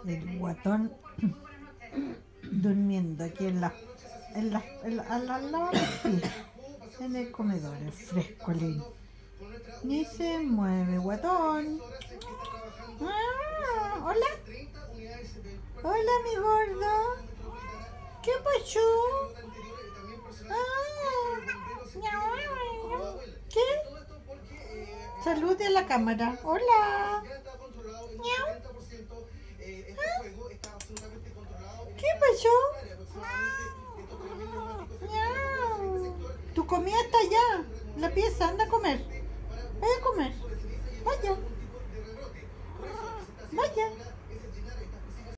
El guatón durmiendo aquí al lado de los pies, en el comedor, el frescolín. Ni se mueve, guatón. Hola. Hola, mi gordo. ¿Qué pasó? ¿Qué? Salude a la cámara. Hola. ¿Qué pasó? Tu comida está allá, la pieza, anda a comer. Vaya a comer. Vaya. Vaya.